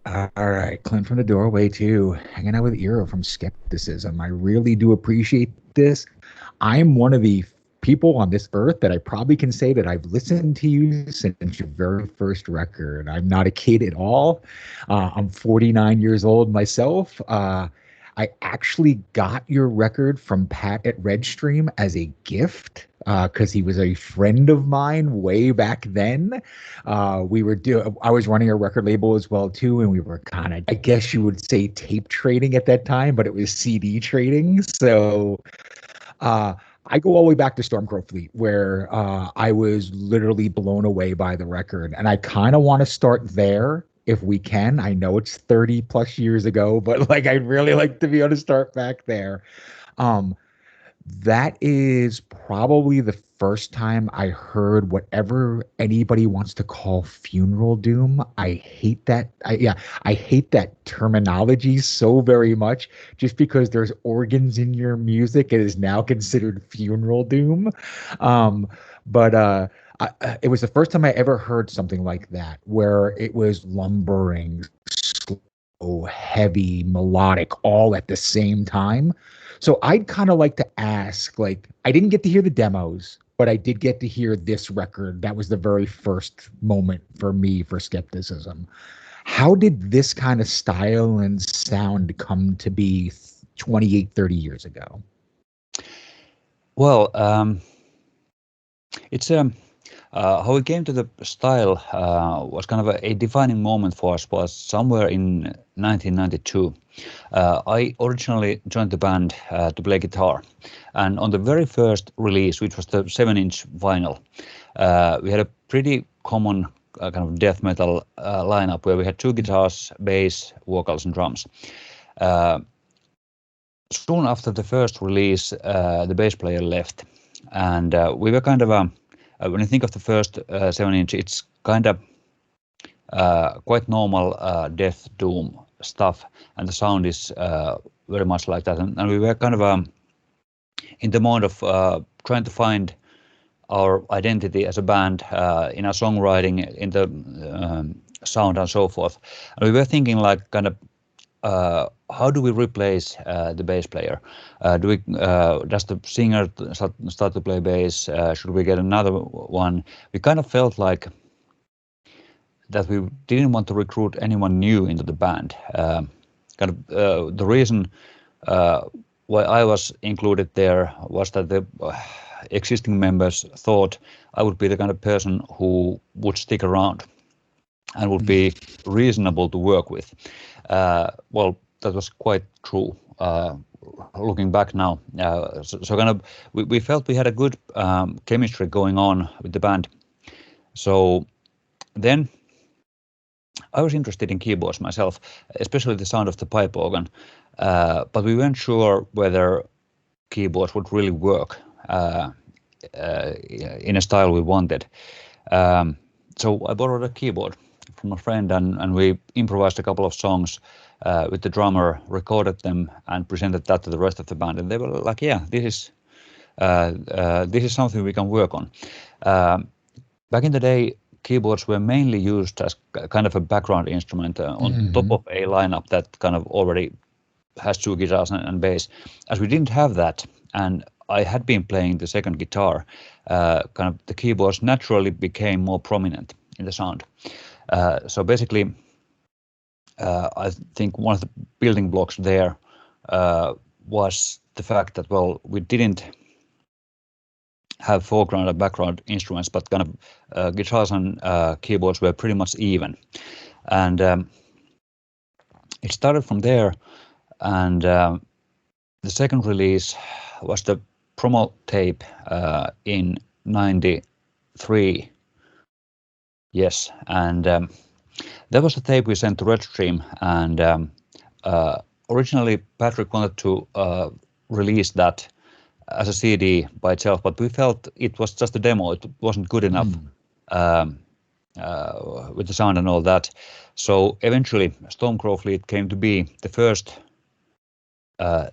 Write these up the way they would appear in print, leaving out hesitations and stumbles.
All right, Clint from the doorway too, hanging out with Eero from Skepticism. I really do appreciate this. I'm one of the people on this earth that I probably can say that I've listened to you since your very first record. I'm not a kid at all. I'm 49 years old myself. I actually got your record from Pat at Redstream as a gift because he was a friend of mine way back then. I was running a record label as well too, and we were kind of, I guess you would say, tape trading at that time, but it was CD trading. So uh, I go all the way back to Stormcrow Fleet, where I was literally blown away by the record. And I kind of want to start there if we can. I know it's 30 plus years ago, but like I'd really like to be able to start back there. Um, that is probably the first time I heard whatever anybody wants to call funeral doom. I hate that. I hate that terminology so very much. Just because there's organs in your music, it is now considered funeral doom. Um, but it was the first time I ever heard something like that, where it was lumbering, slow, heavy, melodic, all at the same time. So I'd kind of like to ask, like, I didn't get to hear the demos, but I did get to hear this record. That was the very first moment for me for Skepticism. How did this kind of style and sound come to be 28, 30 years ago? Well, it's how we came to the style was kind of a defining moment for us was somewhere in 1992. I originally joined the band to play guitar, and on the very first release, which was the 7-inch vinyl, we had a pretty common kind of death metal lineup where we had two guitars, bass, vocals, and drums. Uh, Soon after the first release, the bass player left, and we were kind of when you think of the first 7-inch, it's kind of quite normal death doom stuff, and the sound is very much like that. And we were kind of in the mode of trying to find our identity as a band in our songwriting, in the sound, and so forth. And we were thinking like kind of how do we replace the bass player? Does the singer start to play bass? Should we get another one? We kind of felt like that we didn't want to recruit anyone new into the band. The reason why I was included there was that the existing members thought I would be the kind of person who would stick around and would be reasonable to work with. Well, that was quite true. Looking back now, so kind of we felt we had a good chemistry going on with the band. So then I was interested in keyboards myself, especially the sound of the pipe organ, but we weren't sure whether keyboards would really work in a style we wanted. So I borrowed a keyboard from a friend, and we improvised a couple of songs with the drummer, recorded them, and presented that to the rest of the band. And they were like, "Yeah, this is something we can work on." Back in the day, keyboards were mainly used as kind of a background instrument on top of a lineup that kind of already has two guitars and bass. As we didn't have that, and I had been playing the second guitar, kind of the keyboards naturally became more prominent in the sound. So basically, I think one of the building blocks there was the fact that, well, we didn't have foreground and background instruments, but kind of guitars and keyboards were pretty much even. And it started from there, and the second release was the promo tape in 93. Yes, and that was the tape we sent to Redstream, and originally Patrick wanted to release that as a CD by itself, but we felt it was just a demo. It wasn't good enough with the sound and all that. So eventually, Stormcrow Fleet came to be the first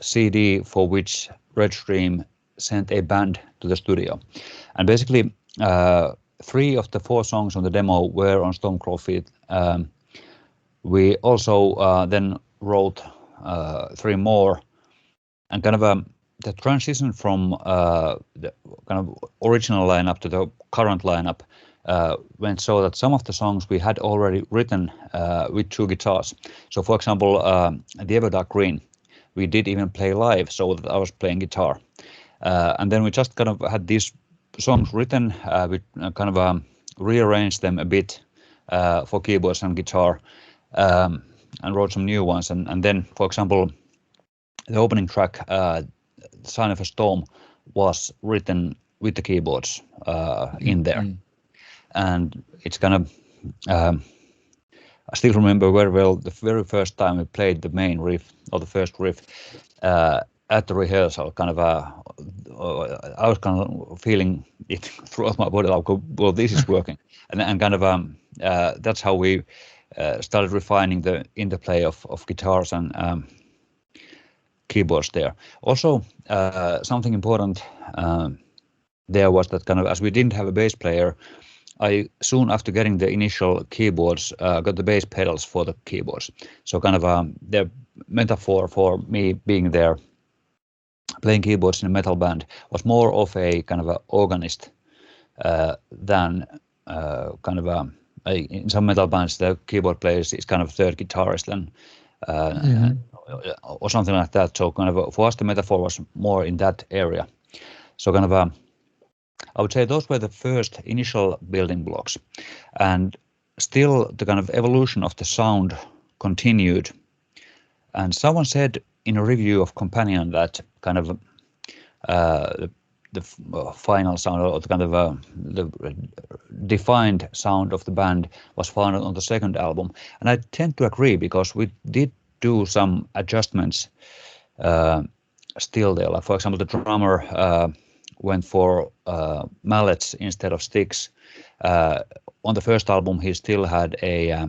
CD for which Redstream sent a band to the studio. And basically, 3 of the 4 songs on the demo were on Stormcrow Fleet. We also then wrote 3 more, and kind of the transition from the kind of original lineup to the current lineup went so that some of the songs we had already written with 2 guitars. So, for example, The Everdark Green, we did even play live, so that I was playing guitar. And then we just kind of had these songs written, we kind of rearranged them a bit for keyboards and guitar, and wrote some new ones. And then, for example, the opening track, Sign of a Storm, was written with the keyboards in there. And it's kind of, I still remember very well the very first time we played the main riff, or the first riff, at the rehearsal. Kind of, I was kind of feeling it throughout my body, like, well, this is working. And kind of, that's how we started refining the interplay of guitars and keyboards there. Also, something important there was that kind of, as we didn't have a bass player, I soon after getting the initial keyboards got the bass pedals for the keyboards. So kind of the metaphor for me being there playing keyboards in a metal band was more of a kind of a organist than kind of in some metal bands the keyboard player is kind of third guitarist and or something like that. So kind of for us the metaphor was more in that area. So kind of I would say those were the first initial building blocks, and still the kind of evolution of the sound continued. And someone said in a review of Companion that kind of the final sound, or the kind of the defined sound of the band was found on the second album. And I tend to agree, because we did do some adjustments still there. Like, for example, the drummer went for mallets instead of sticks. On the first album, he still had a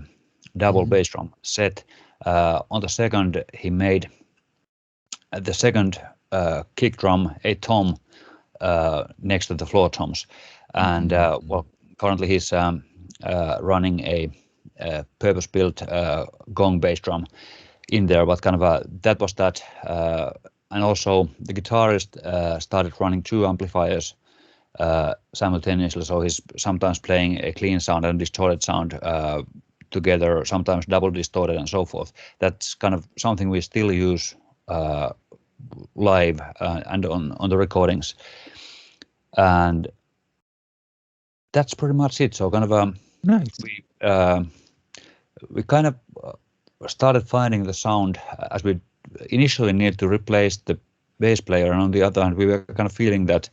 double bass drum set. On the second, he made the second kick drum a tom next to the floor toms. And well, currently he's running a purpose-built gong bass drum in there, but kind of that was that. And also the guitarist started running 2 amplifiers simultaneously, so he's sometimes playing a clean sound and distorted sound together, sometimes double distorted and so forth. That's kind of something we still use live and on the recordings. And that's pretty much it. So kind of Nice. we kind of started finding the sound as we initially needed to replace the bass player, and on the other hand we were kind of feeling that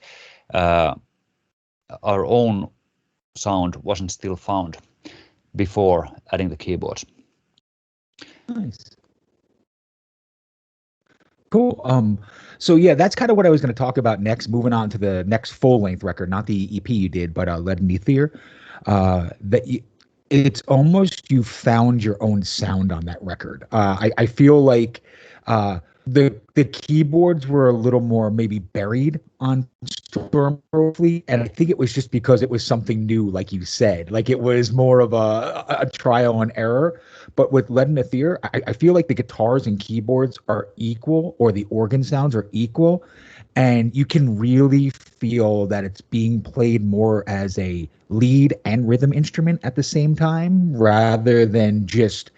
our own sound wasn't still found before adding the keyboards. Nice. Cool. So yeah, that's kind of what I was going to talk about next. Moving on to the next full-length record, not the EP you did, but Lead and Ether. It's almost you found your own sound on that record. I feel like the keyboards were a little more maybe buried on Stormcrow Fleet, and I think it was just because it was something new, like you said. Like it was more of a trial and error. But with Lead and Ether, I feel like the guitars and keyboards are equal, or the organ sounds are equal, and you can really feel that it's being played more as a lead and rhythm instrument at the same time, rather than just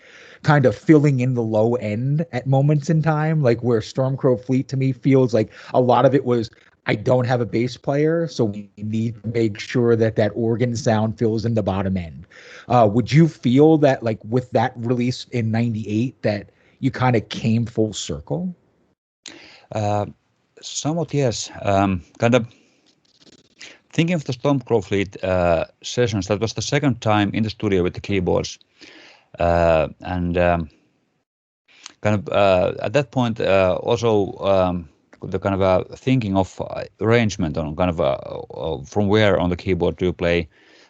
kind of filling in the low end at moments in time. Like where Stormcrow Fleet to me feels like a lot of it was, I don't have a bass player, so we need to make sure that that organ sound fills in the bottom end. Would you feel that, like with that release in '98, that you kind of came full circle? Somewhat, yes. Kind of thinking of the Stormcrow Fleet sessions, that was the second time in the studio with the keyboards. And kind of at that point also the kind of thinking of arrangement on kind of from where on the keyboard do you play,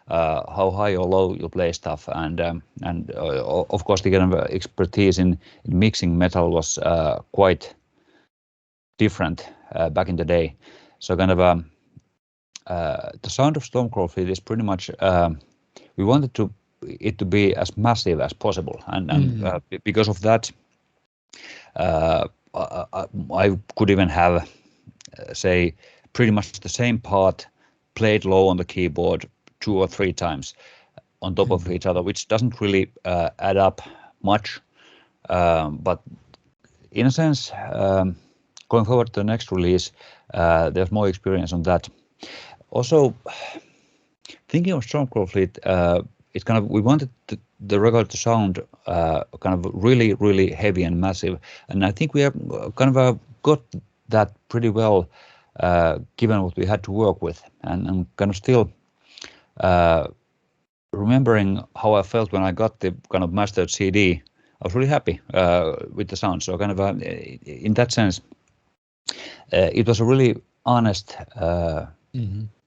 how high or low you play stuff, and of course the kind of expertise in mixing metal was quite different back in the day. So kind of the sound of Stormcrow Fleet is pretty much we wanted to it to be as massive as possible, and because of that, I could even have say pretty much the same part played low on the keyboard 2 or 3 times on top of each other, which doesn't really add up much, but in a sense, going forward to the next release, there's more experience on that. Also, thinking of Stormcrow Fleet, it's kind of, we wanted the record to sound kind of really, really heavy and massive, and I think we have kind of got that pretty well, given what we had to work with, and kind of still remembering how I felt when I got the kind of mastered CD. I was really happy with the sound. So kind of in that sense, it was a really honest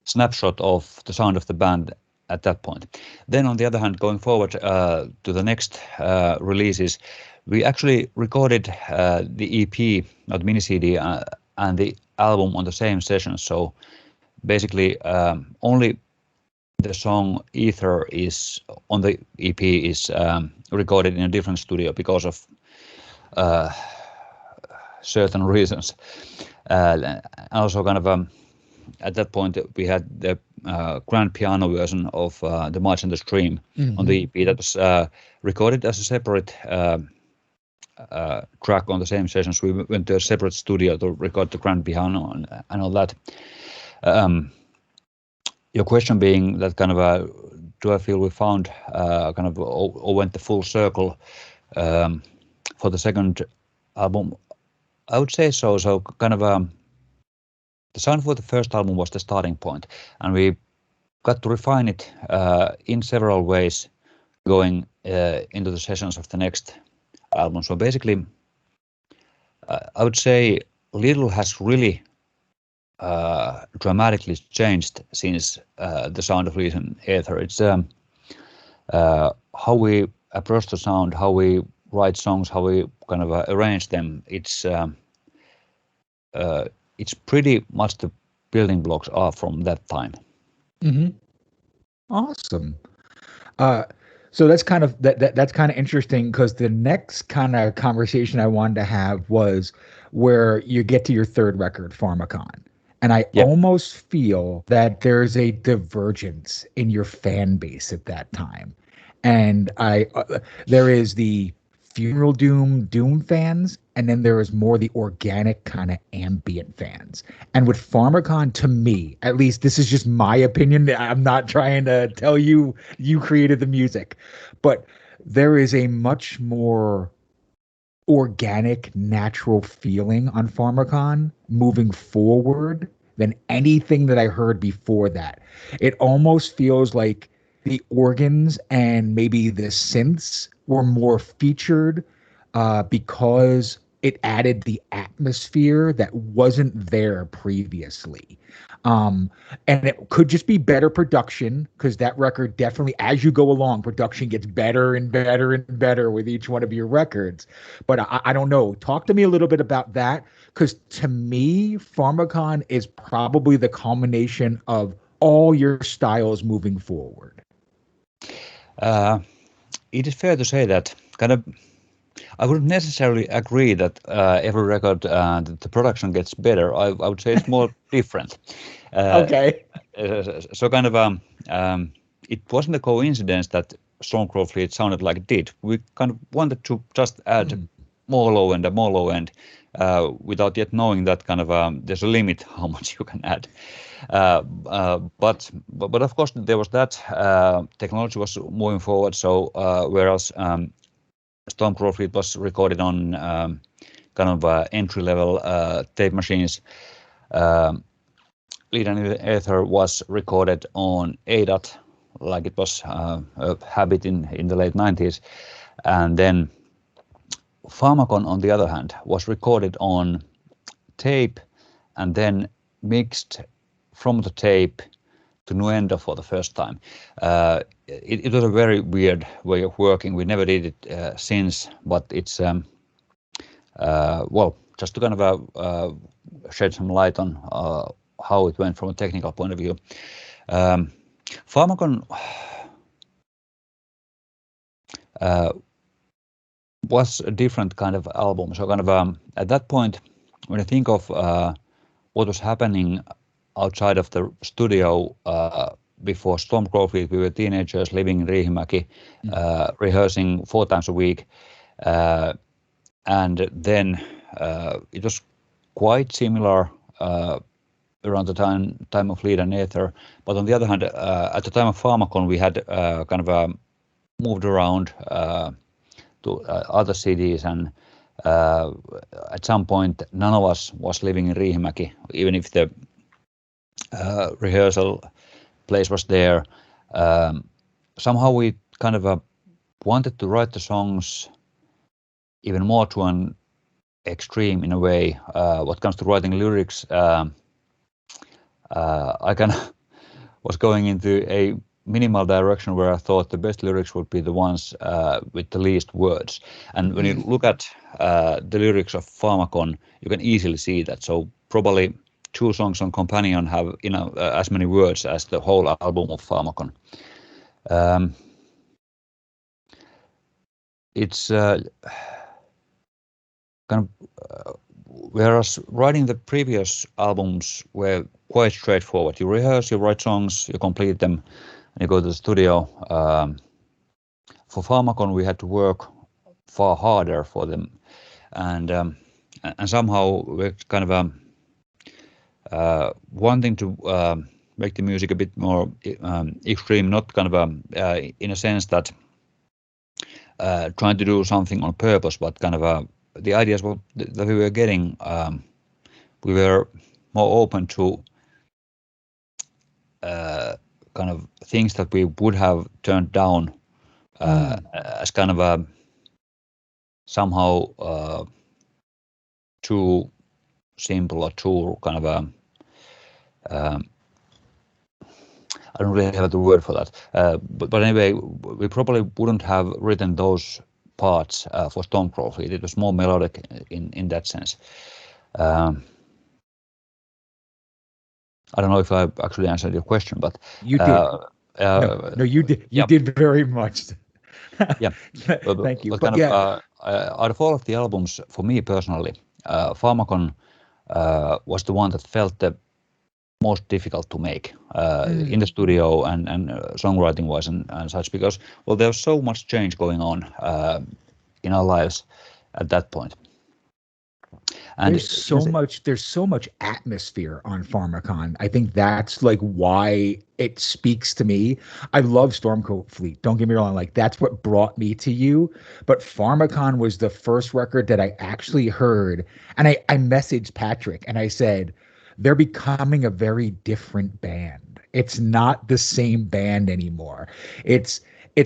snapshot of the sound of the band at that point. Then on the other hand, going forward to the next releases, we actually recorded the EP, not mini CD, and the album on the same session. So basically only the song Ether is on the EP is recorded in a different studio because of certain reasons. Also kind of at that point we had the grand piano version of the March and the Stream on the EP that was recorded as a separate track on the same sessions. We went to a separate studio to record the grand piano and all that. Your question being that kind of do I feel we found kind of or went the full circle for the second album? I would say so. So kind of the sound for the first album was the starting point, and we got to refine it in several ways going into the sessions of the next album. So basically, I would say little has really dramatically changed since the sound of Legion Aether. It's how we approach the sound, how we write songs, how we kind of arrange them. It's pretty much the building blocks are from that time. Awesome. So that's kind of that's kind of interesting, because the next kind of conversation I wanted to have was where you get to your third record, Pharmacon. And I almost feel that there's a divergence in your fan base at that time. And there is the funeral doom fans, and then there is more the organic kind of ambient fans. And with Pharmacon, to me, at least, this is just my opinion. I'm not trying to tell you created the music, but there is a much more organic, natural feeling on Pharmacon moving forward than anything that I heard before that. It almost feels like the organs and maybe the synths were more featured because it added the atmosphere that wasn't there previously. And it could just be better production, because that record definitely, as you go along, production gets better and better and better with each one of your records. But I don't know. Talk to me a little bit about that, because to me, Pharmacon is probably the culmination of all your styles moving forward. It is fair to say that kind of I wouldn't necessarily agree that every record the production gets better. I would say it's more different. Okay. So kind of it wasn't a coincidence that Stormcrow Fleet sounded like it did. We kind of wanted to just add more low end and more low end without yet knowing that kind of there's a limit how much you can add. But of course there was that technology was moving forward. So whereas Stormcrow Fleet was recorded on kind of entry-level tape machines, Legion Aether was recorded on ADAT, like it was a habit in the late 90s. And then Pharmacon, on the other hand, was recorded on tape and then mixed from the tape to Nuendo for the first time. It was a very weird way of working. We never did it since, but it's well, just to kind of shed some light on how it went from a technical point of view. Pharmacon, was a different kind of album. So kind of at that point, when I think of what was happening outside of the studio before Stormcrow Fleet, we were teenagers living in Riihimäki, rehearsing 4 times a week. And then it was quite similar around the time of Lead and Aether. But on the other hand, at the time of Pharmacon, we had kind of moved around to other cities, and at some point none of us was living in Riihimäki, even if the rehearsal place was there. Somehow we kind of wanted to write the songs even more to an extreme in a way. What comes to writing lyrics, I kind of was going into a minimal direction where I thought the best lyrics would be the ones with the least words. And when you look at the lyrics of Pharmacon, you can easily see that. So probably 2 songs on Companion have as many words as the whole album of Pharmacon. It's kind of whereas writing the previous albums were quite straightforward. You rehearse, you write songs, you complete them, and you go to the studio. For Pharmacon, we had to work far harder for them, and somehow we're kind of wanting to make the music a bit more extreme, not kind of in a sense that trying to do something on purpose, but kind of the ideas that we were getting, we were more open to kind of things that we would have turned down as kind of somehow too simple or too kind of I don't really have the word for that. But anyway, we probably wouldn't have written those parts for Stormcrow Fleet. It was more melodic in that sense. I don't know if I actually answered your question, but you did. No, you did. You did very much. Yeah, Thank you. But But kind of out of all of the albums, for me personally, Pharmacon was the one that felt the most difficult to make in the studio and songwriting wise and such, because there was so much change going on in our lives at that point. And there's so much atmosphere on Pharmacon. I think that's like why it speaks to me. I love Stormcrow Fleet. Don't get me wrong. Like that's what brought me to you. But Pharmacon was the first record that I actually heard. And I messaged Patrick and I said, they're becoming a very different band. It's not the same band anymore. It's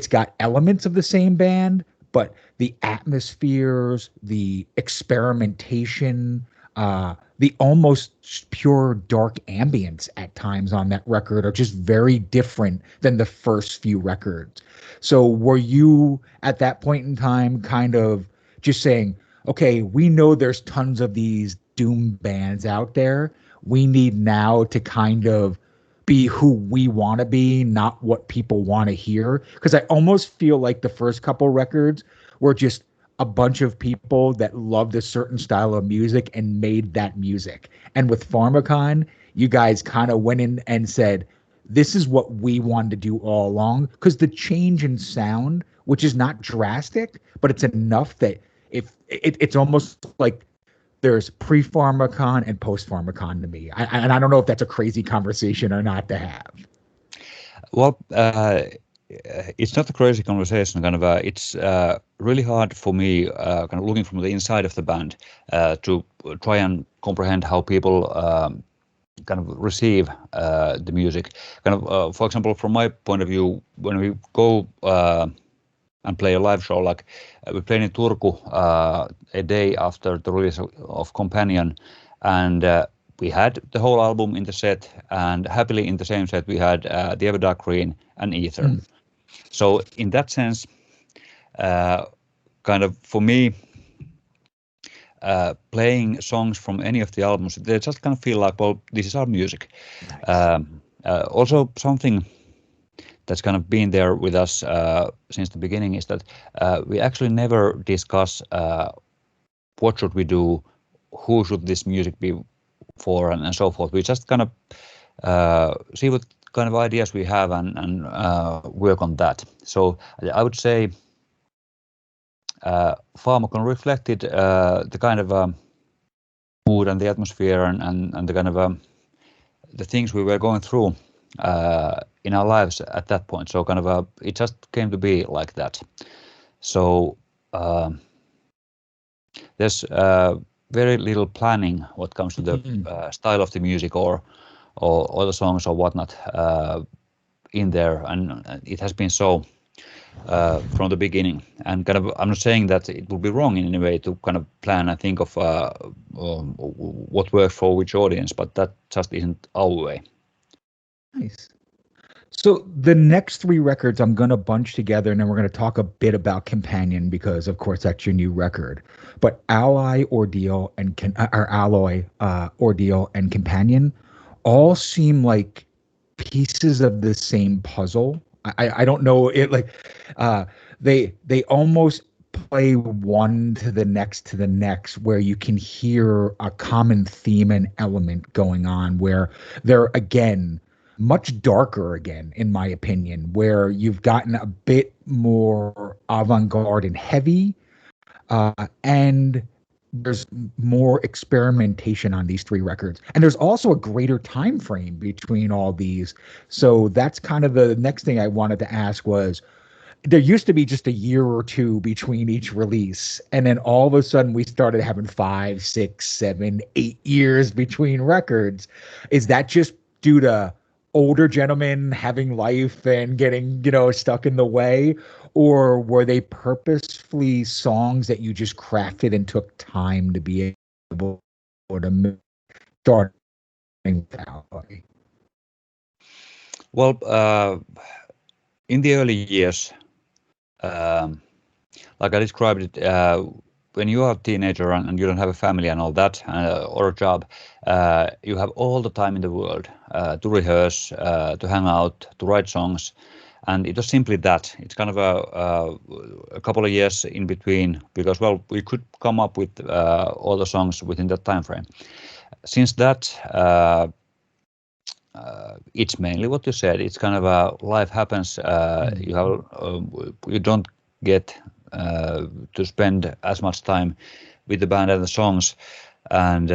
got elements of the same band, but the atmospheres, the experimentation, the almost pure dark ambience at times on that record are just very different than the first few records. So were you at that point in time kind of just saying, okay, we know there's tons of these doom bands out there. We need now to kind of be who we want to be, not what people want to hear. Because I almost feel like the first couple records were just a bunch of people that loved a certain style of music and made that music. And with Pharmacon, you guys kind of went in and said, this is what we wanted to do all along. Because the change in sound, which is not drastic, but it's enough that if it's almost like there's pre-Pharmacon and post-Pharmacon to me. And I don't know if that's a crazy conversation or not to have. Well, it's not a crazy conversation. Kind of, it's really hard for me, kind of looking from the inside of the band, to try and comprehend how people kind of receive the music. Kind of, for example, from my point of view, when we go and play a live show, like we played in Turku a day after the release of Companion, and we had the whole album in the set, and happily in the same set we had The Everdark Green and Aether. So in that sense, kind of for me, playing songs from any of the albums, they just kind of feel like, well, this is our music. Nice. Also something that's kind of been there with us since the beginning is that we actually never discuss what should we do, who should this music be for, and so forth. We just kind of see what kind of ideas we have and work on that. So I would say Pharmacon reflected the kind of mood and the atmosphere and the kind of the things we were going through in our lives at that point. So kind of it just came to be like that. So there's very little planning what comes to the style of the music or the songs or whatnot in there, and it has been so from the beginning. And kind of, I'm not saying that it would be wrong in any way to kind of plan and think of what works for which audience, but that just isn't our way. Nice. So the next three records I'm going to bunch together, and then we're going to talk a bit about Companion because, of course, that's your new record. But Alloy, Ordeal, and Companion all seem like pieces of the same puzzle. I don't know it like they almost play one to the next where you can hear a common theme and element going on where they're again much darker again, in my opinion, where you've gotten a bit more avant-garde and heavy, and there's more experimentation on these three records. And there's also a greater time frame between all these. So that's kind of the next thing I wanted to ask was, there used to be just a year or two between each release. And then all of a sudden we started having 5, 6, 7, 8 years between records. Is that just due to older gentlemen having life and getting, stuck in the way? Or were they purposefully songs that you just crafted and took time to be able to start without? Well, in the early years, like I described it, when you are a teenager and you don't have a family and all that, or a job, you have all the time in the world to rehearse, to hang out, to write songs. And it was simply that. It's kind of a couple of years in between because, well, we could come up with all the songs within that time frame. Since that, it's mainly what you said. It's kind of life happens. You don't get to spend as much time with the band and the songs, and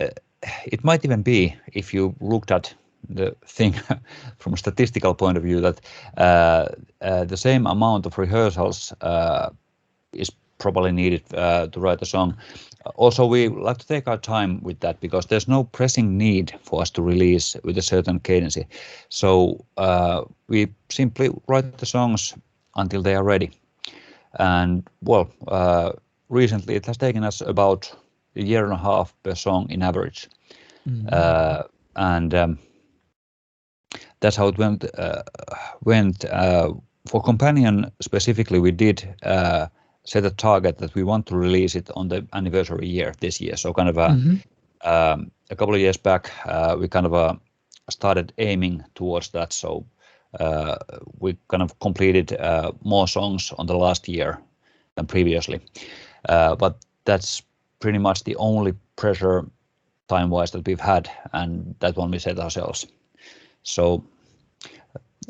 it might even be, if you looked at the thing from a statistical point of view, that the same amount of rehearsals is probably needed to write a song. Also, we like to take our time with that because there's no pressing need for us to release with a certain cadence. So we simply write the songs until they are ready. And well, recently it has taken us about a year and a half per song in average. And that's how it went. For Companion specifically, we did set a target that we want to release it on the anniversary year this year. So kind of a couple of years back, we kind of started aiming towards that. So we kind of completed more songs on the last year than previously. But that's pretty much the only pressure time-wise that we've had, and that one we set ourselves. So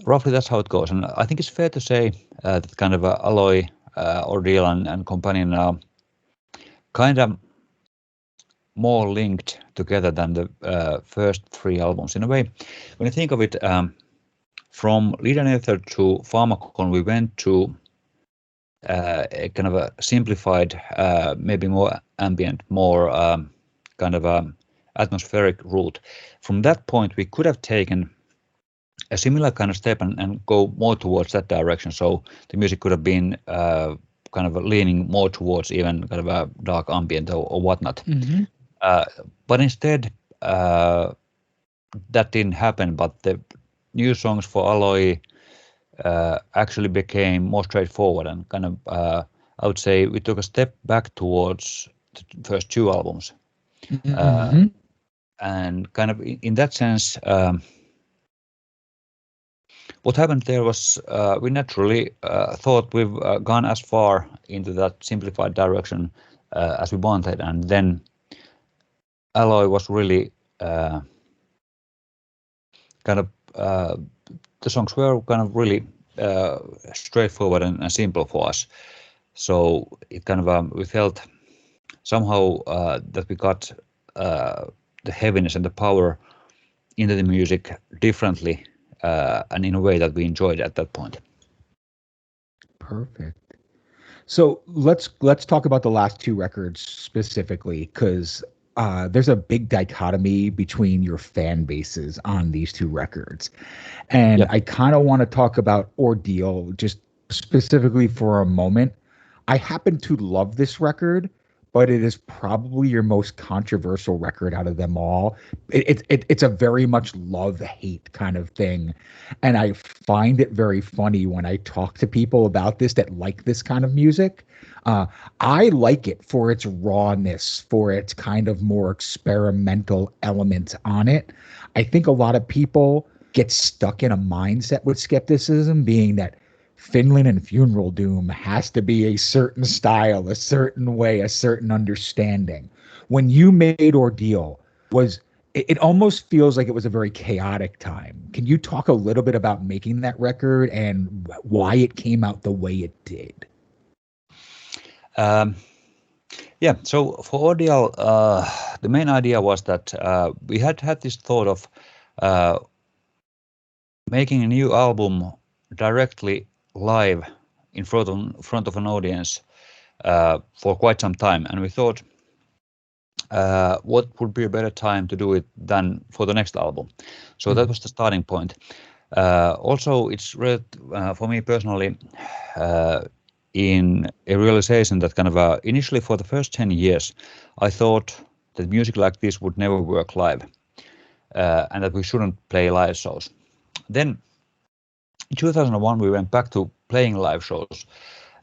roughly that's how it goes. And I think it's fair to say that kind of Alloy, Ordeal and Companion are kind of more linked together than the first three albums. In a way, when you think of it, from Lead and Ether to Pharmacon, we went to a kind of a simplified, maybe more ambient, more kind of atmospheric route. From that point, we could have taken a similar kind of step and go more towards that direction. So the music could have been kind of leaning more towards even kind of a dark ambient or whatnot. But instead, that didn't happen. But the new songs for Alloy actually became more straightforward and kind of, I would say, we took a step back towards the first two albums. And kind of in that sense, what happened there was we naturally thought we've gone as far into that simplified direction as we wanted, and then Alloy was really kind of the songs were kind of really straightforward and simple for us. So it kind of we felt somehow that we got the heaviness and the power into the music differently and in a way that we enjoyed at that point. Perfect. So let's talk about the last two records specifically, because there's a big dichotomy between your fan bases on these two records, and Yep. I kind of want to talk about Ordeal just specifically for a moment. I happen to love this record, but it is probably your most controversial record out of them all. It's a very much love hate kind of thing, and I find it very funny when I talk to people about this that like this kind of music. Uh, I like it for its rawness, for its kind of more experimental element on it. I think a lot of people get stuck in a mindset with skepticism, being that Finland and Funeral Doom has to be a certain style, a certain way, a certain understanding. When you made Ordeal, was it almost feels like it was a very chaotic time. Can you talk a little bit about making that record and why it came out the way it did? Um, yeah, so for Ordeal, the main idea was that we had this thought of uh, making a new album directly live in front of an audience for quite some time, and we thought what would be a better time to do it than for the next album. So that was the starting point. Also, it's for me personally in a realization that kind of initially for the first 10 years, I thought that music like this would never work live and that we shouldn't play live shows. Then in 2001, we went back to playing live shows,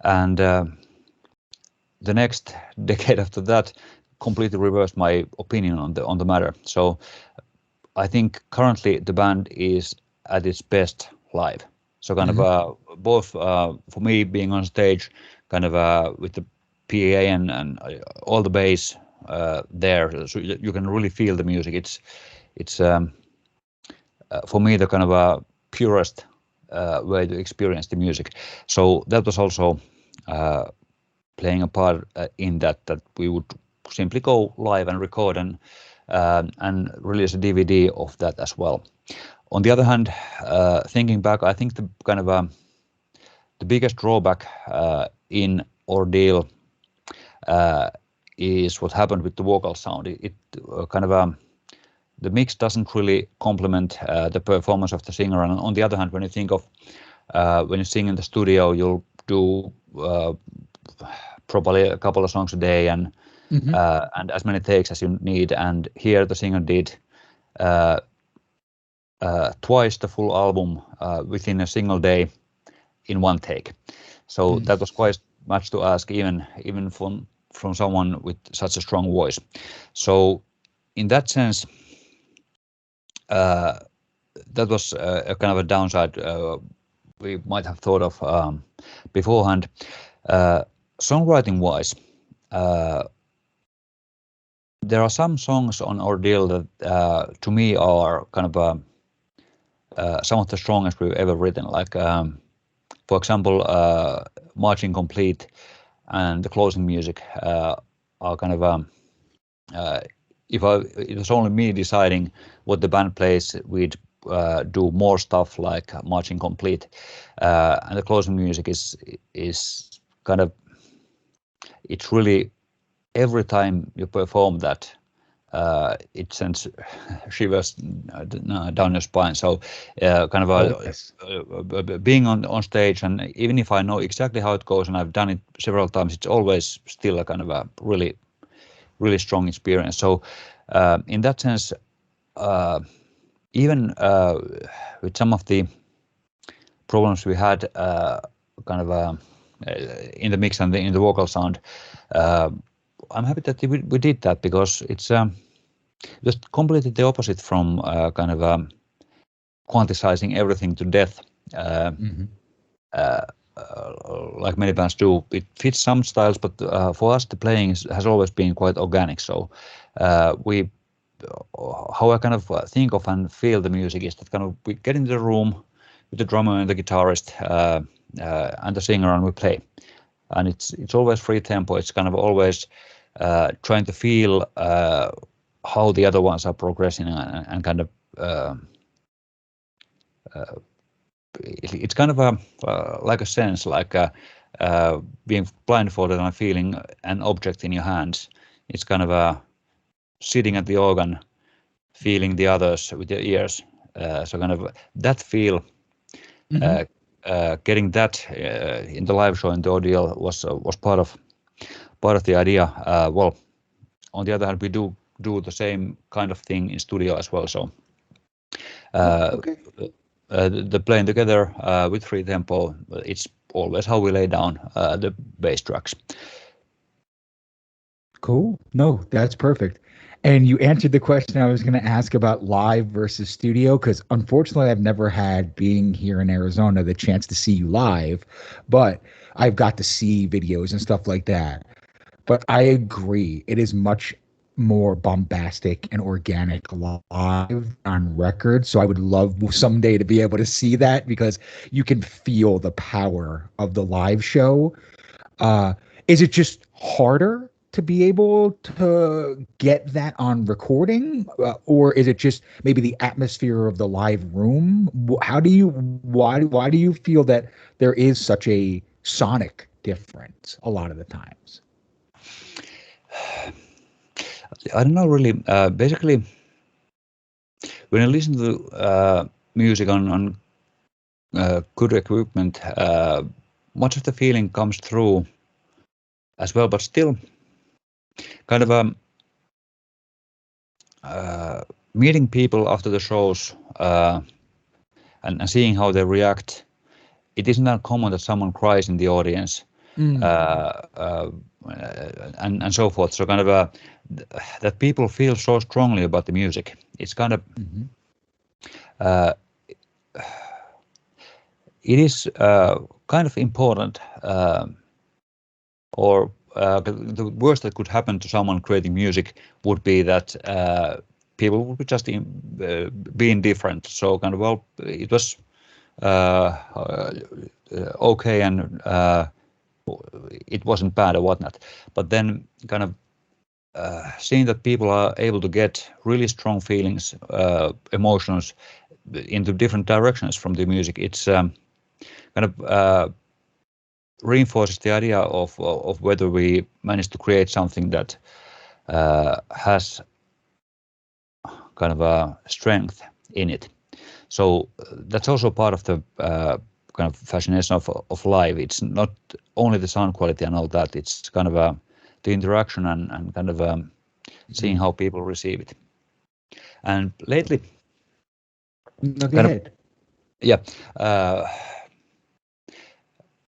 and the next decade after that completely reversed my opinion on the matter. So I think currently the band is at its best live. So kind of both for me being on stage, kind of with the PA and all the bass there, so you can really feel the music. It's for me the kind of purest way to experience the music. So that was also playing a part in that we would simply go live and record and release a DVD of that as well. On the other hand, thinking back, I think the kind of the biggest drawback in Ordeal is what happened with the vocal sound. It kind of the mix doesn't really complement the performance of the singer. And on the other hand, when you think of when you sing in the studio, you'll do probably a couple of songs a day and as many takes as you need. And here the singer did twice the full album within a single day in one take. So that was quite much to ask, even from someone with such a strong voice. So in that sense, that was a kind of a downside we might have thought of beforehand. Songwriting-wise, there are some songs on Ordeal that to me are kind of some of the strongest we've ever written. Like, for example, Marching Complete and the closing music are kind of if it was only me deciding what the band plays, we'd do more stuff like Marching Complete, and the closing music is kind of, it's really, every time you perform that, it sends shivers down your spine. So kind of being on stage, and even if I know exactly how it goes and I've done it several times, it's always still a kind of a really strong experience. So in that sense, even with some of the problems we had kind of in the mix and in the vocal sound, I'm happy that we did that, because it's just completely the opposite from kind of quantizing everything to death Hmm. Like many bands do. It fits some styles, but for us, the playing has always been quite organic. So how I kind of think of and feel the music is that kind of we get into the room with the drummer and the guitarist and the singer, and we play. And it's always free tempo. It's kind of always trying to feel how the other ones are progressing and kind of it's kind of a like a sense like being blindfolded and feeling an object in your hands. It's kind of a sitting at the organ, feeling the others with your ears. So kind of that feel, Hmm. uh, getting that in the live show in the audio was part of the idea. Well, on the other hand, we do the same kind of thing in studio as well. So Oh, uh, okay. the playing together with free tempo, it's always how we lay down the bass tracks. Cool. No, that's perfect. And you answered the question I was going to ask about live versus studio, because unfortunately, I've never had, being here in Arizona, the chance to see you live, but I've got to see videos and stuff like that. But I agree, it is much more bombastic and organic live on record. So I would love someday to be able to see that because you can feel the power of the live show. uh, is it just harder to be able to get that on recording, or is it just maybe the atmosphere of the live room? Why do you feel that there is such a sonic difference a lot of the times? I don't know really. Basically, when I listen to music on good equipment, much of the feeling comes through as well. But still, kind of meeting people after the shows and seeing how they react. It isn't that common that someone cries in the audience Mm. uh, uh, and so forth. So kind of that people feel so strongly about the music. It's kind of Hmm. uh, it is kind of important, or the worst that could happen to someone creating music would be that people would be just be indifferent. So kind of well, it was okay and it wasn't bad or whatnot. But then kind of seeing that people are able to get really strong feelings, emotions into different directions from the music, it's kind of reinforces the idea of whether we manage to create something that has kind of a strength in it. So that's also part of the kind of fascination of live. It's not only the sound quality and all that. It's kind of the interaction and kind of seeing Mm. how people receive it. And lately, No, go kind of ahead. yeah, uh,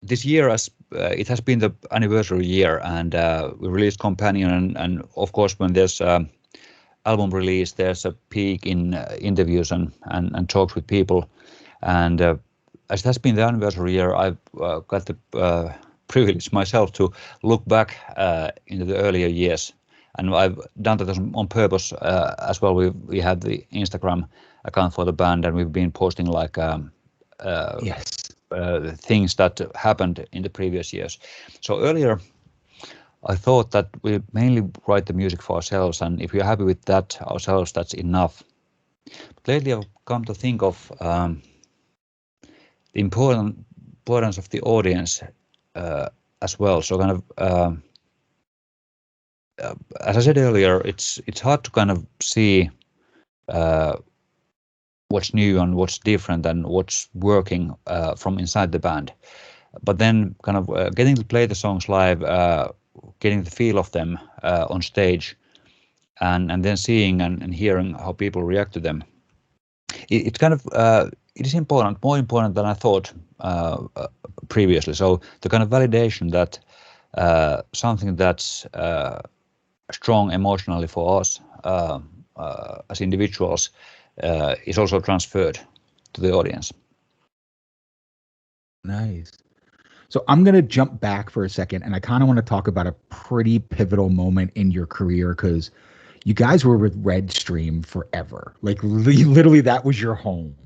this year as it has been the anniversary year, and we released Companion, and of course when there's album release, there's a peak in interviews and talks with people, and as it has been the anniversary year, I've got the privilege myself to look back into the earlier years, and I've done that on purpose as well. We had the Instagram account for the band, and we've been posting like Yes. things that happened in the previous years. So earlier, I thought that we mainly write the music for ourselves, and if we're happy with that ourselves, that's enough. But lately, I've come to think of the importance of the audience as well. So kind of as I said earlier, it's hard to kind of see uh, what's new and what's different and what's working from inside the band. But then kind of getting to play the songs live, getting the feel of them on stage, and then seeing and hearing how people react to them. It's kind of it is important, more important than I thought previously. So the kind of validation that something that's strong emotionally for us as individuals is also transferred to the audience. Nice. So I'm going to jump back for a second, and I kind of want to talk about a pretty pivotal moment in your career because you guys were with Redstream forever. Like literally, that was your home.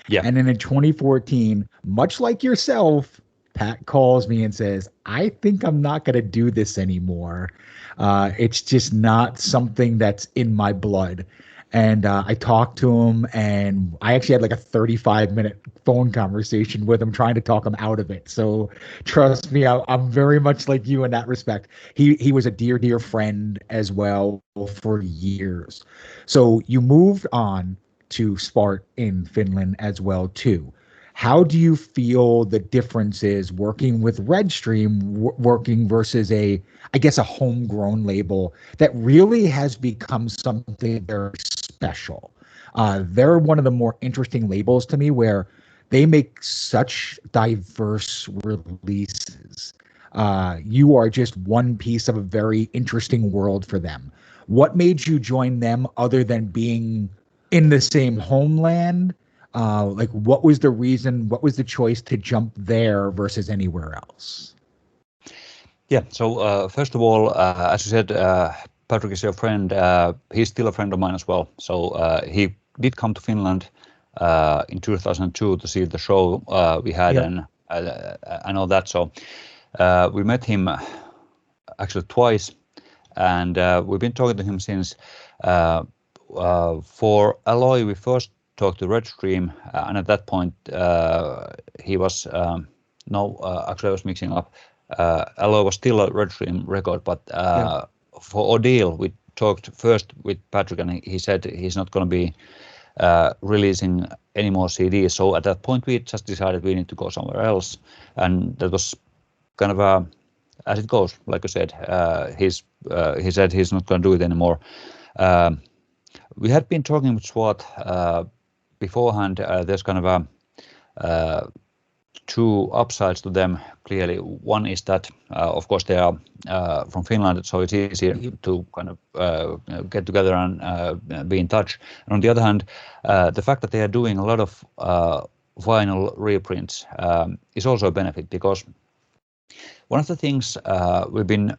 Yeah. And then in 2014, much like yourself, Pat calls me and says, I think I'm not going to do this anymore. It's just not something that's in my blood. And I talked to him, and I actually had like a 35-minute phone conversation with him, trying to talk him out of it. So trust me, I'm very much like you in that respect. He was a dear friend as well for years. So you moved on to Spart in Finland as well too. How do you feel the difference is working with Redstream, working versus I guess, a homegrown label that really has become something very special? They're one of the more interesting labels to me where they make such diverse releases. You are just one piece of a very interesting world for them. What made you join them other than being in the same homeland? Like, what was the reason? What was the choice to jump there versus anywhere else? Yeah. So first of all, as you said, Patrick is your friend. He's still a friend of mine as well. So he did come to Finland in 2002 to see the show we had, Yep. and I know that. So we met him actually twice, and we've been talking to him since. For Alloy, we first talked to Redstream, and at that point, he was no, actually, I was mixing up. Alloy was still a Redstream record, but Yep. for Ordeal, we talked first with Patrick, and he said he's not going to be releasing any more CDs. So at that point, we just decided we need to go somewhere else, and that was kind of as it goes. Like I said, he said he's not going to do it anymore. We had been talking with SWAT beforehand. There's kind of two upsides to them, clearly. One is that, of course, they are from Finland, so it's easier to kind of get together and be in touch. And on the other hand, the fact that they are doing a lot of vinyl reprints is also a benefit, because one of the things we've been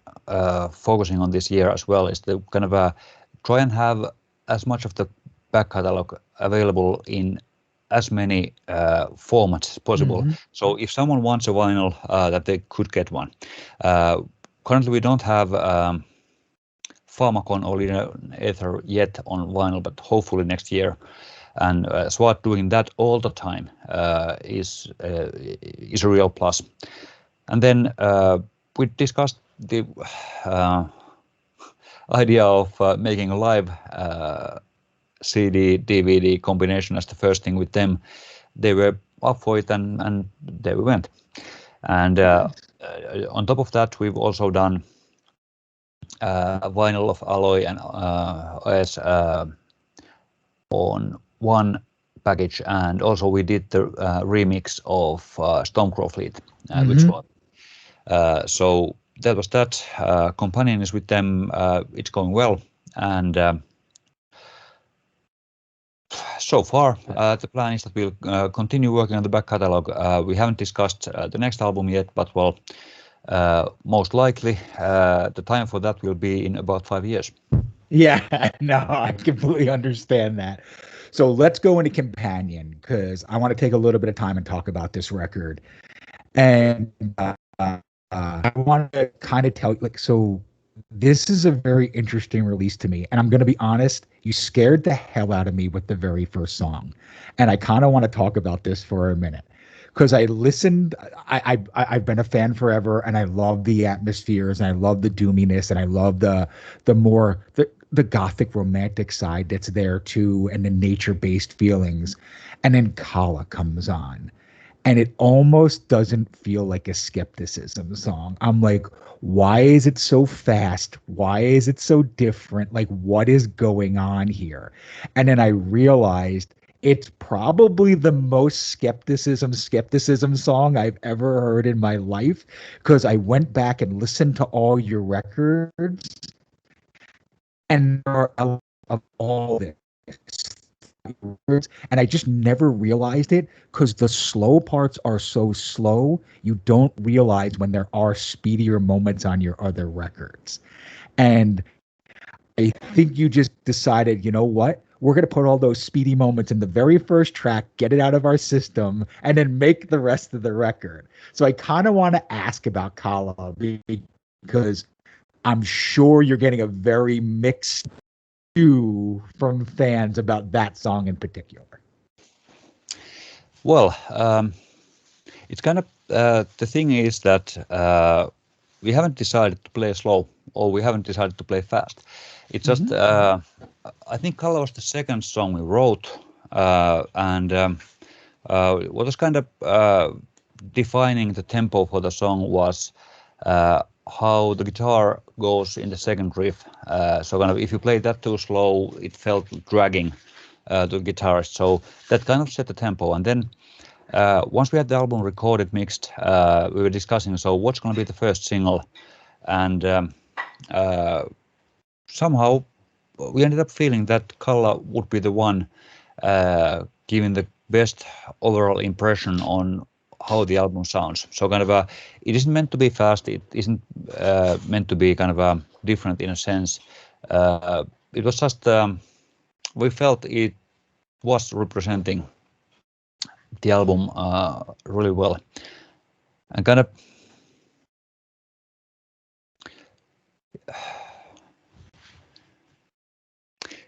focusing on this year as well is to kind of try and have as much of the back catalog available in as many formats as possible. Mm-hmm. So if someone wants a vinyl, that they could get one. Currently, we don't have Pharmacon or Ether yet on vinyl, but hopefully next year. And SWAT doing that all the time is a real plus. And then we discussed the idea of making a live CD, DVD combination as the first thing with them. They were up for it, and there we went. And on top of that, we've also done vinyl of Alloy and OS on one package, and also we did the remix of Stormcrow Fleet, which was so that was that. Companion is with them. It's going well, and so far the plan is that we'll continue working on the back catalog. We haven't discussed the next album yet, but well, most likely the time for that will be in about 5 years. Yeah, no, I completely understand that. So let's go into Companion, because I want to take a little bit of time and talk about this record. And I want to kind of tell you, like, so this is a very interesting release to me. And I'm going to be honest, you scared the hell out of me with the very first song. And I kind of want to talk about this for a minute. Because I listened, I've been a fan forever, and I love the atmospheres, and I love the doominess, and I love the more the gothic romantic side that's there too, and the nature-based feelings. And then Kala comes on, and it almost doesn't feel like a Skepticism song. I'm like, why is it so fast? Why is it so different? Like, what is going on here? And then I realized it's probably the most skepticism song I've ever heard in my life, because I went back and listened to all your records, and there are elements of all this words, and I just never realized it because the slow parts are so slow. You don't realize when there are speedier moments on your other records. And I think you just decided, you know what? We're going to put all those speedy moments in the very first track, get it out of our system, and then make the rest of the record. So I kind of want to ask about Kala because I'm sure you're getting a very mixed view from fans about that song in particular. Well, it's kind of the thing is that we haven't decided to play slow or we haven't decided to play fast. It's just I think Color was the second song we wrote, and what was kind of defining the tempo for the song was how the guitar goes in the second riff. So kind of if you play that too slow, it felt dragging the guitarist. So that kind of set the tempo. And then once we had the album recorded, mixed, we were discussing, so what's going to be the first single? And somehow we ended up feeling that Kalla would be the one giving the best overall impression on how the album sounds. So kind of it isn't meant to be fast. It isn't meant to be kind of different in a sense. It was just we felt it was representing the album really well, and kind of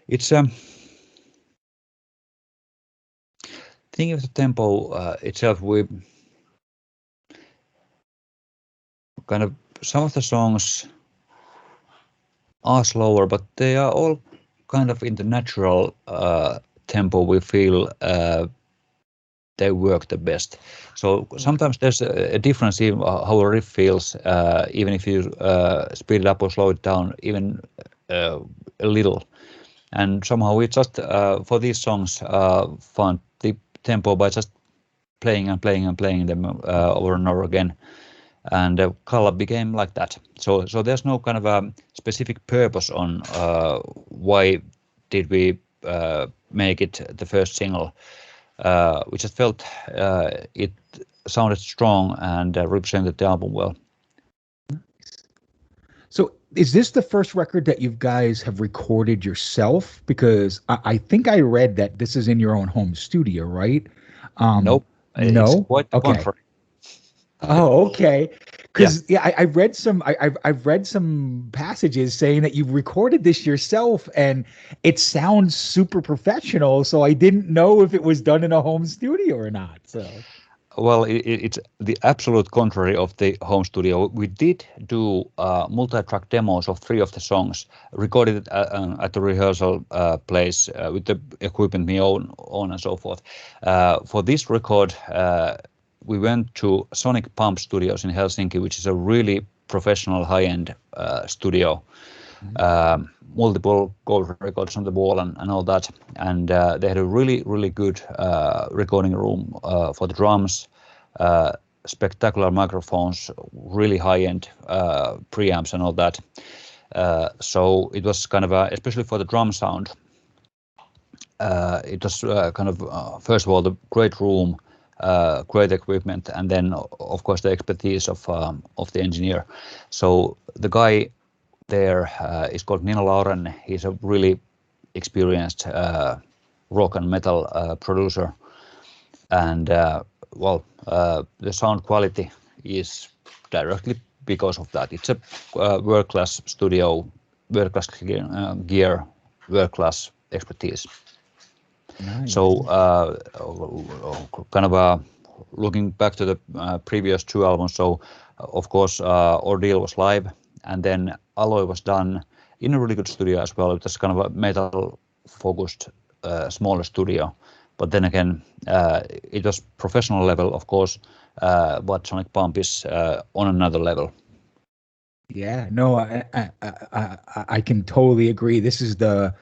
it's thinking of the tempo itself. We kind of some of the songs are slower, but they are all kind of in the natural tempo. We feel they work the best. So sometimes there's a difference in how a riff feels, even if you speed it up or slow it down, even a little. And somehow we just for these songs found the tempo by just playing and playing and playing them over and over again. And Kalla became like that. So there's no kind of a specific purpose on why did we make it the first single. We just felt it sounded strong and represented the album well. So is this the first record that you guys have recorded yourself? Because I think I read that this is in your own home studio, right? Nope. It's No? quite the Okay. contrary. Oh, okay. Because I read some I've read some passages saying that you've recorded this yourself and it sounds super professional. So I didn't know if it was done in a home studio or not. So Well, it's the absolute contrary of the home studio. We did do multi-track demos of 3 of the songs, recorded at the rehearsal place with the equipment we own and so forth. For this record, we went to Sonic Pump Studios in Helsinki, which is a really professional high-end studio. Multiple gold records on the wall and all that. And they had a really, really good recording room for the drums, spectacular microphones, really high-end preamps and all that. So it was kind of, especially for the drum sound, it was kind of, first of all, the great room, great equipment, and then, of course, the expertise of the engineer. So the guy there is called Nino Lauren. He's a really experienced rock and metal producer, and the sound quality is directly because of that. It's a world-class studio, world-class gear, world-class expertise. nice. So kind of looking back to the previous 2 albums, so of course Ordeal was live, and then Alloy was done in a really good studio as well. It was kind of a metal-focused smaller studio, but then again, it was professional level, of course, but Sonic Pump is on another level. Yeah, no, I can totally agree. This is the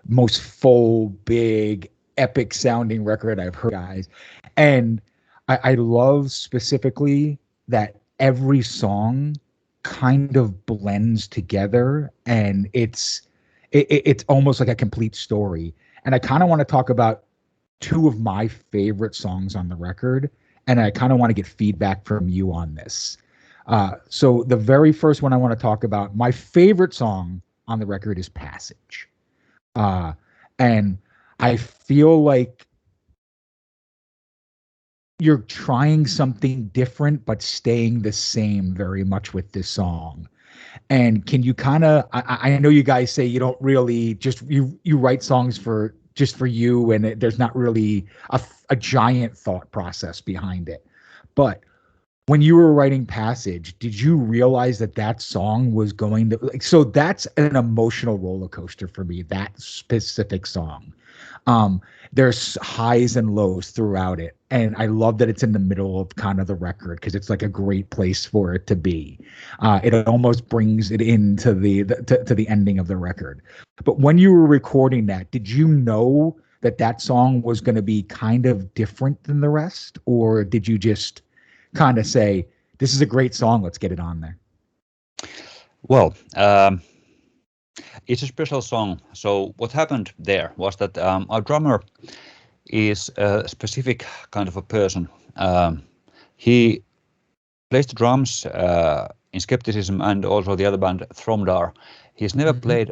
most full, big, epic sounding record I've heard, guys. And I love specifically that every song kind of blends together and it's almost like a complete story. And I kind of want to talk about two of my favorite songs on the record, and I kind of want to get feedback from you on this. So the very first one I want to talk about, my favorite song on the record is Passage. And I feel like you're trying something different, but staying the same very much with this song. And can you kind of, I know you guys say you don't really you write songs for just for you, and there's not really a giant thought process behind it. But when you were writing Passage, did you realize that that song was going to, like, so that's an emotional roller coaster for me, that specific song. Um, there's highs and lows throughout it. And I love that it's in the middle of kind of the record because it's like a great place for it to be. It almost brings it into to the ending of the record. But when you were recording that, did you know that that song was going to be kind of different than the rest? Or did you just kind of say, this is a great song, let's get it on there? Well, it's a special song. So what happened there was that our drummer is a specific kind of a person. He plays the drums in Skepticism and also the other band Thromdar. He's never played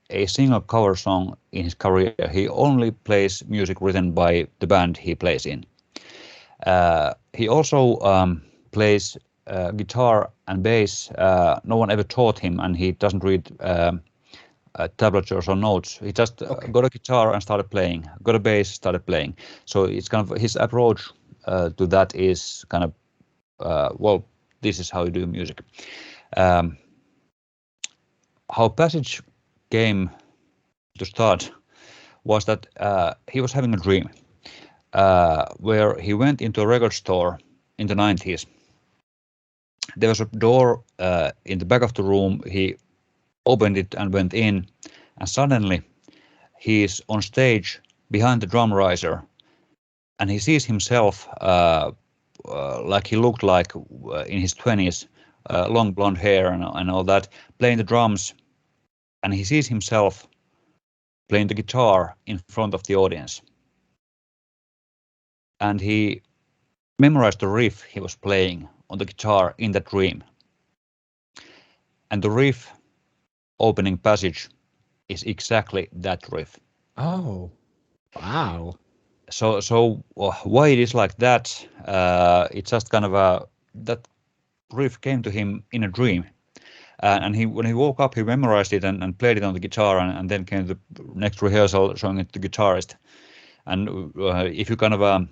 a single cover song in his career. He only plays music written by the band he plays in. He also plays guitar and bass. No one ever taught him, and he doesn't read tablatures or notes. He just got a guitar and started playing, got a bass, started playing. So it's kind of his approach to that is kind of, well, this is how you do music. How Passage came to start was that he was having a dream where he went into a record store in the 90s. There was a door in the back of the room. He opened it and went in, and suddenly he's on stage behind the drum riser, and he sees himself like he looked like in his 20s, long blonde hair and all that, playing the drums, and he sees himself playing the guitar in front of the audience. And he memorized the riff he was playing on the guitar in that dream. And the riff opening Passage is exactly that riff. Oh, wow. So why it is like that? It's just kind of that riff came to him in a dream. And when he woke up, he memorized it and played it on the guitar, and then came the next rehearsal showing it to the guitarist. And if you kind of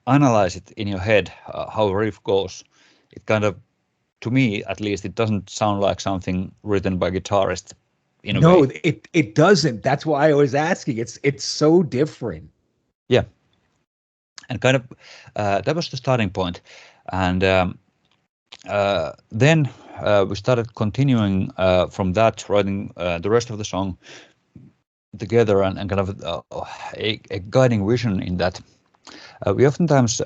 analyze it in your head, how a riff goes, it kind of, to me at least, it doesn't sound like something written by a guitarist in a way. No, it doesn't. That's why I was asking. It's so different. Yeah. And kind of that was the starting point. And then we started continuing from that, writing the rest of the song together, and kind of a guiding vision in that. We oftentimes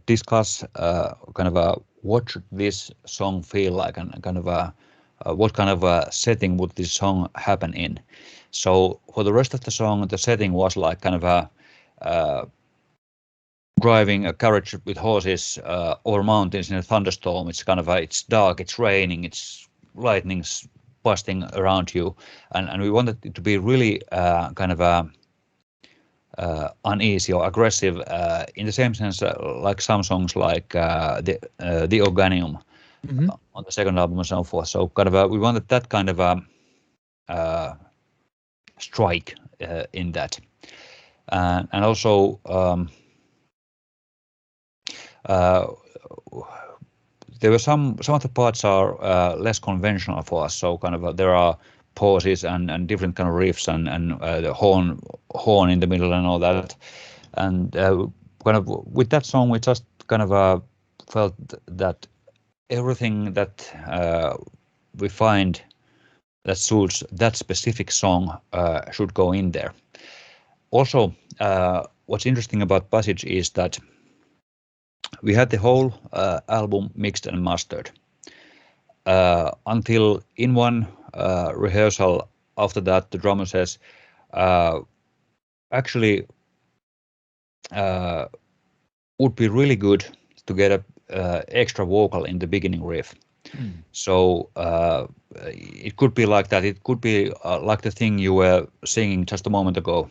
discuss kind of what should this song feel like, and kind of what kind of a setting would this song happen in. So for the rest of the song, the setting was like kind of a driving a carriage with horses over mountains in a thunderstorm. It's kind of it's dark, it's raining, it's lightning's busting around you, and we wanted it to be really kind of uneasy or aggressive in the same sense like some songs like the Organium on the second album and so forth. So kind of we wanted that kind of strike in that, and also there were some of the parts are less conventional for us. So kind of there are pauses and different kind of riffs and the horn in the middle and all that. And kind of with that song, we just kind of felt that everything that we find that suits that specific song should go in there. Also, what's interesting about Passage is that we had the whole album mixed and mastered until in one rehearsal. After that, the drummer says, actually, uh, would be really good to get a extra vocal in the beginning riff. Mm. So it could be like that. It could be like the thing you were singing just a moment ago,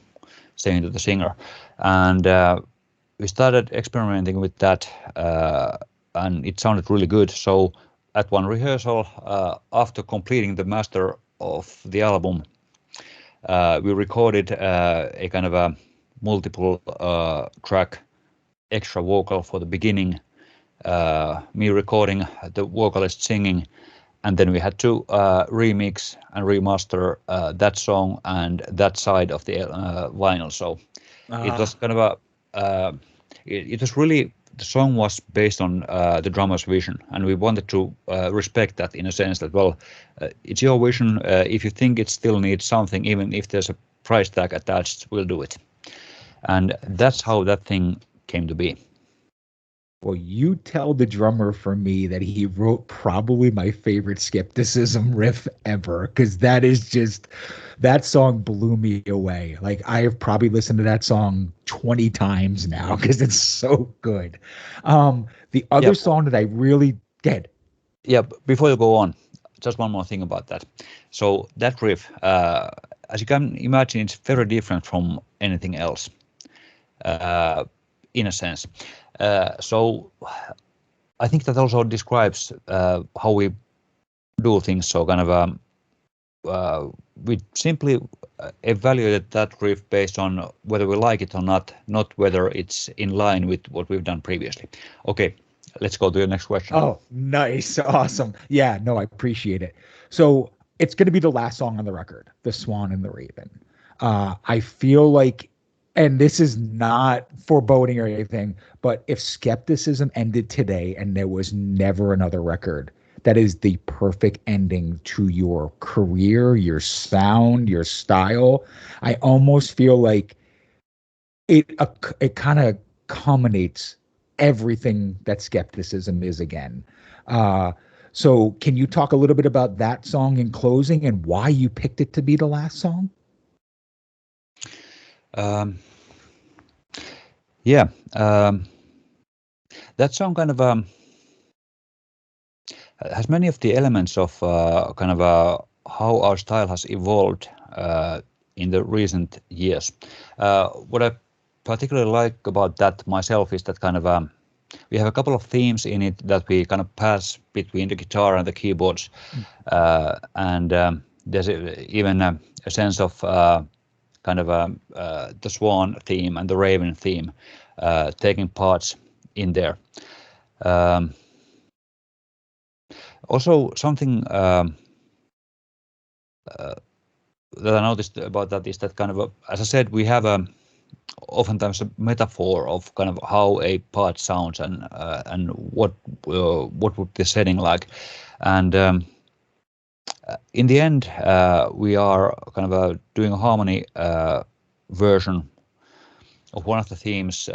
saying to the singer, and we started experimenting with that, and it sounded really good. So at one rehearsal, after completing the master of the album, we recorded a kind of a multiple track extra vocal for the beginning, me recording the vocalist singing, and then we had to remix and remaster that song and that side of the vinyl. So it was Ah, kind of it was really, the song was based on the drummer's vision, and we wanted to respect that in a sense that, well, it's your vision. If you think it still needs something, even if there's a price tag attached, we'll do it. And that's how that thing came to be. well, you tell the drummer for me that he wrote probably my favorite skepticism riff ever, because that is just, that song blew me away. Like, I have probably listened to that song 20 times now because it's so good. The Yeah, other song that I really get, yeah. Before you go on, just one more thing about that. So that riff, as you can imagine, it's very different from anything else, uh, in a sense. So I think that also describes how we do things. So kind of we simply evaluated that riff based on whether we like it or not whether it's in line with what we've done previously. Okay, let's go to the next question. oh, nice. Awesome. Yeah, no, I appreciate it. So it's going to be the last song on the record, The Swan and the Raven. I feel like, and this is not foreboding or anything, but if skepticism ended today and there was never another record, that is the perfect ending to your career, your sound, your style. I almost feel like it kind of culminates everything that skepticism is again. Uh, so can you talk a little bit about that song in closing and why you picked it to be the last song? Um, yeah, that song kind of has many of the elements of kind of how our style has evolved in the recent years. What I particularly like about that myself is that kind of we have a couple of themes in it that we kind of pass between the guitar and the keyboards, and there's even a sense of kind of the swan theme and the raven theme taking parts in there. Um, Also, something that I noticed about that is that kind of, as I said, we have oftentimes a metaphor of kind of how a part sounds and what would the setting like, and in the end, we are kind of doing a harmony version of one of the themes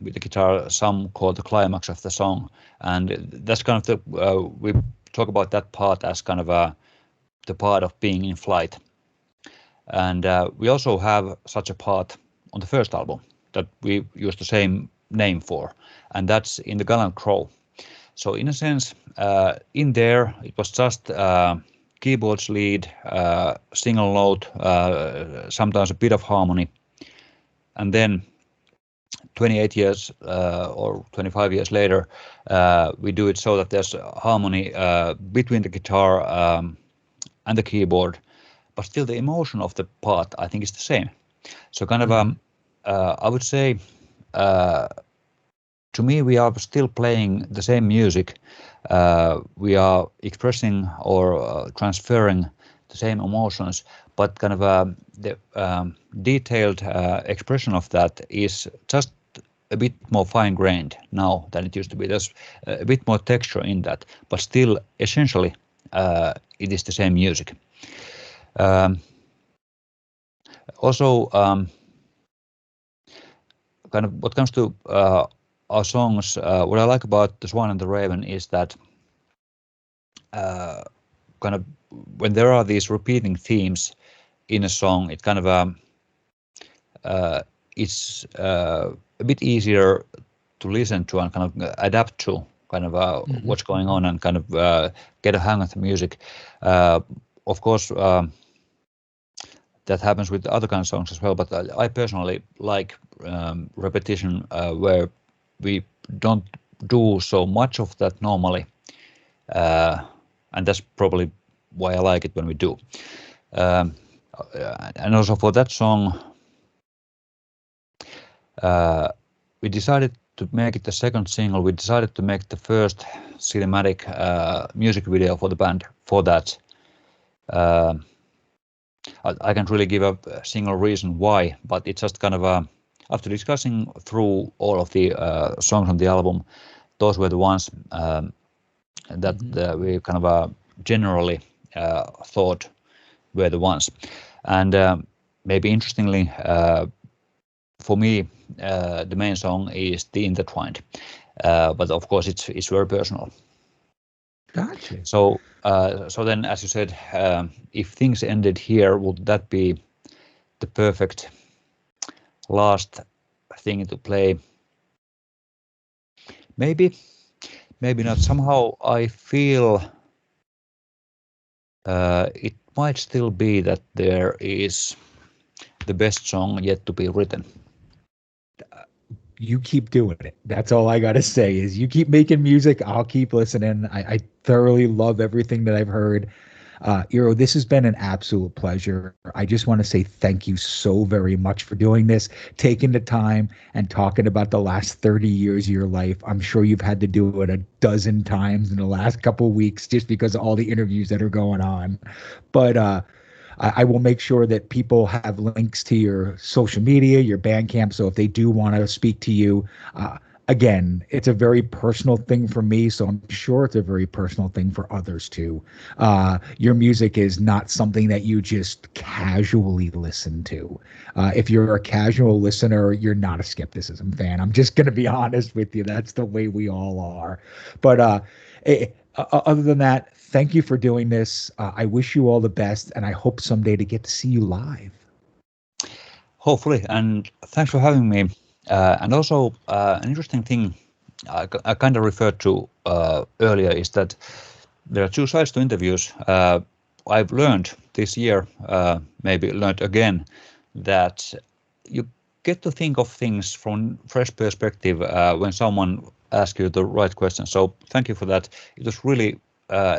with the guitar, some call the climax of the song, and that's kind of the we talk about that part as kind of the part of being in flight. And we also have such a part on the first album that we use the same name for, and that's in the Gallant Crow. So in a sense, in there it was just keyboards lead, single note, sometimes a bit of harmony, and then 28 years or 25 years later, we do it so that there's harmony between the guitar and the keyboard, but still the emotion of the part I think is the same. So kind of Mhm. I would say to me we are still playing the same music. We are expressing or transferring the same emotions, but kind of the detailed expression of that is just a bit more fine grained now than it used to be. There's a bit more texture in that, but still essentially it is the same music. Um, Also, kind of what comes to our songs, what I like about The Swan and the Raven is that uh, kind of when there are these repeating themes in a song, it kind of it's a bit easier to listen to and kind of adapt to kind of what's going on and kind of get a hang of the music. Of course, that happens with other kind of songs as well, but I personally like repetition where we don't do so much of that normally, and that's probably why I like it when we do. And also for that song, we decided to make it the second single. We decided to make the first cinematic music video for the band for that. I can't really give a single reason why, but it's just kind of after discussing through all of the songs on the album, those were the ones that we kind of generally thought were the ones. And maybe interestingly, for me, the main song is The Intertwined, but of course it's very personal. Gotcha. So then, as you said, if things ended here, would that be the perfect last thing to play? Maybe not. Somehow I feel it might still be that there is the best song yet to be written. You keep doing it. That's all I gotta say is you keep making music. I'll keep listening. I thoroughly love everything that I've heard. Eero, this has been an absolute pleasure. I just want to say thank you so very much for doing this, taking the time and talking about the last 30 years of your life. I'm sure you've had to do it a dozen times in the last couple of weeks just because of all the interviews that are going on. But I will make sure that people have links to your social media, your Bandcamp. So if they do want to speak to you, again, it's a very personal thing for me. So I'm sure it's a very personal thing for others too. Your music is not something that you just casually listen to. If you're a casual listener, you're not a Skepticism fan. I'm just going to be honest with you. That's the way we all are. But other than that, thank you for doing this. I wish you all the best, and I hope someday to get to see you live. Hopefully, and thanks for having me. And also, an interesting thing I kind of referred to earlier is that there are two sides to interviews. I've learned this year, maybe learned again, that you get to think of things from fresh perspective when someone asks you the right question. So thank you for that. It was really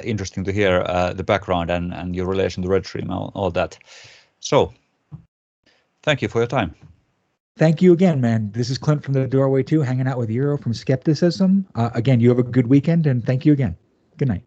interesting to hear the background and your relation to Red Stream and all that. So thank you for your time. Thank you again, man. This is Clint from The Doorway 2, hanging out with Eero from Skepticism. Again, you have a good weekend, and thank you again. Good night.